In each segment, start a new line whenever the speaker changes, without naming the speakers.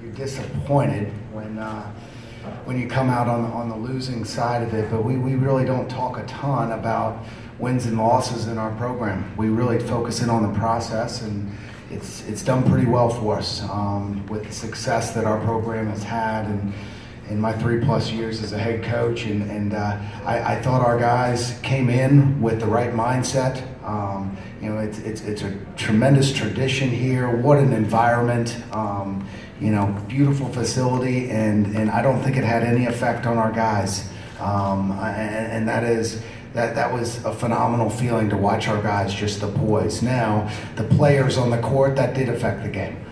you're disappointed when you come out on the losing side of it, but we really don't talk a ton about wins and losses in our program. We really focus in on the process, and it's done pretty well for us with the success that our program has had and in my 3+ years as a head coach, and I thought our guys came in with the right mindset. It's a tremendous tradition here. What an environment. Beautiful facility, and I don't think it had any effect on our guys. And that was a phenomenal feeling to watch our guys, just the poise. Now, the players on the court, that did affect the game.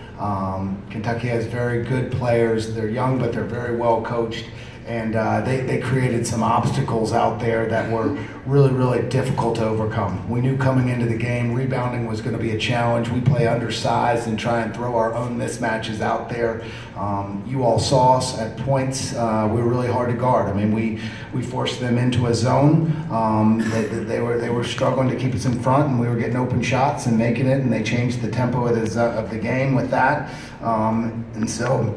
Kentucky has very good players. They're young, but they're very well coached. And they created some obstacles out there that were really, really difficult to overcome. We knew coming into the game, rebounding was going to be a challenge. We play undersized and try and throw our own mismatches out there. You all saw us at points. We were really hard to guard. I mean, we forced them into a zone. They were struggling to keep us in front, and we were getting open shots and making it, and they changed the tempo of the game with that. And so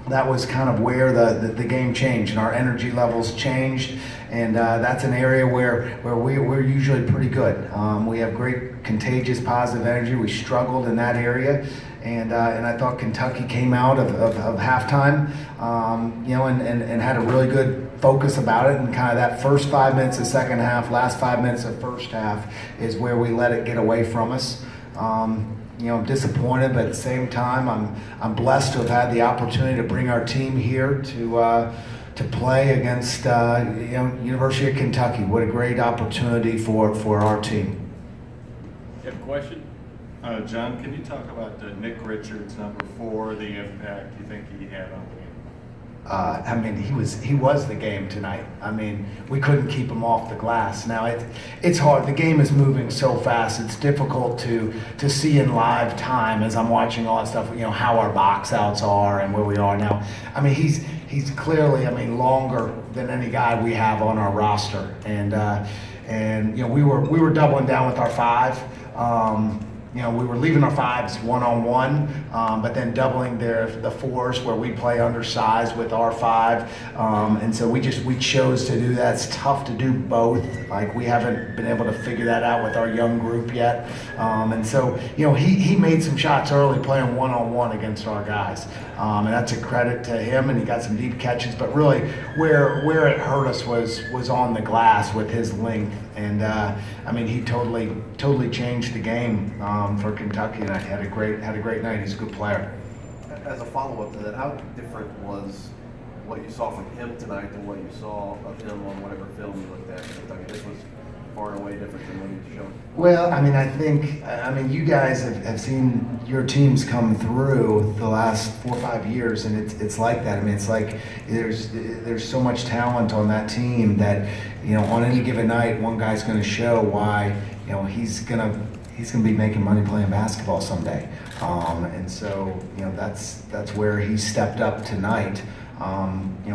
that was kind of where the game changed, and our energy levels changed, and that's an area where we're usually pretty good. We have great contagious positive energy. We struggled in that area, and I thought Kentucky came out of halftime, and had a really good focus about it, and kind of that first 5 minutes of second half, last 5 minutes of first half is where we let it get away from us. I'm disappointed, but at the same time, I'm blessed to have had the opportunity to bring our team here to play against University of Kentucky. What a great opportunity for our team.
You have a question?
John, can you talk about Nick Richards, number 4, the impact you think he had on the game?
He was the game tonight. We couldn't keep him off the glass. Now it's hard. The game is moving so fast. It's difficult to see in live time as I'm watching all that stuff. How our box outs are and where we are now. He's clearly longer than any guy we have on our roster. And we were doubling down with our 5. We were leaving our 5s one-on-one, but then doubling the 4s where we play undersized with our 5. And so we chose to do that. It's tough to do both. We haven't been able to figure that out with our young group yet. And so, he made some shots early playing one-on-one against our guys. And that's a credit to him, and he got some deep catches. But really, where it hurt us was on the glass with his length. And he totally changed the game for Kentucky, and had a great night. He's a good player.
As a follow-up to that, how different was what you saw from him tonight than what you saw of him on whatever film you looked at? Kentucky, this was far and away different than what he's shown.
Well, I think you guys have seen your teams come through the last 4 or 5 years, and it's like that. It's like there's so much talent on that team that on any given night, one guy's going to show why he's gonna be making money playing basketball someday. And so that's where he stepped up tonight.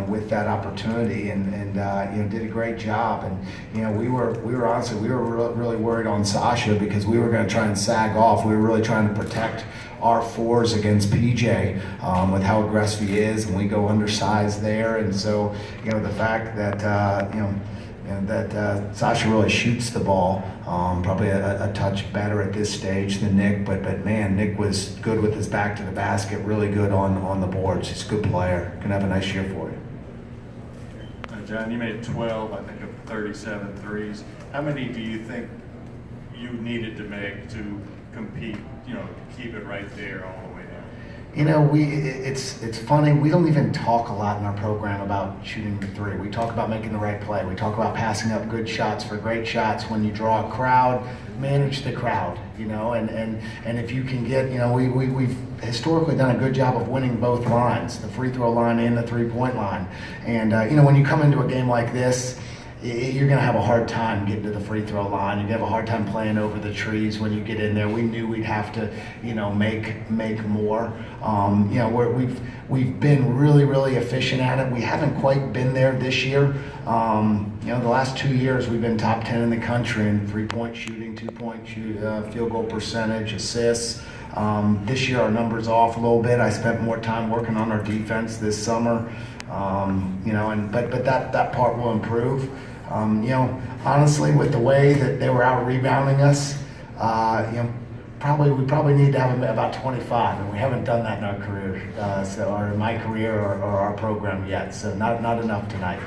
With that opportunity, and did a great job. And we were honestly really worried on Sasha because we were going to try and sag off. We were really trying to protect our 4s against PJ with how aggressive he is, and we go undersized there. And so the fact that Sasha really shoots the ball, probably a touch better at this stage than Nick, but man, Nick was good with his back to the basket, really good on the boards. He's a good player. Can have a nice year for you.
John, you made 12, I think, of 37 threes. How many do you think you needed to make to compete, keep it right there all the way down?
It's funny, we don't even talk a lot in our program about shooting the 3. We talk about making the right play. We talk about passing up good shots for great shots. When you draw a crowd, manage the crowd, and if you can get, we've historically done a good job of winning both lines, the free throw line and the 3-point line. And, when you come into a game like this, you're going to have a hard time getting to the free throw line. You're going to have a hard time playing over the trees when you get in there. We knew we'd have to, make more. We've been really, really efficient at it. We haven't quite been there this year. The last 2 years we've been top 10 in the country in 3-point shooting, 2-point field goal percentage, assists. This year our numbers off a little bit. I spent more time working on our defense this summer, but that part will improve. Honestly, with the way that they were out rebounding us, we probably need to have about 25, and we haven't done that in our career, or in my career or our program yet. So not enough tonight.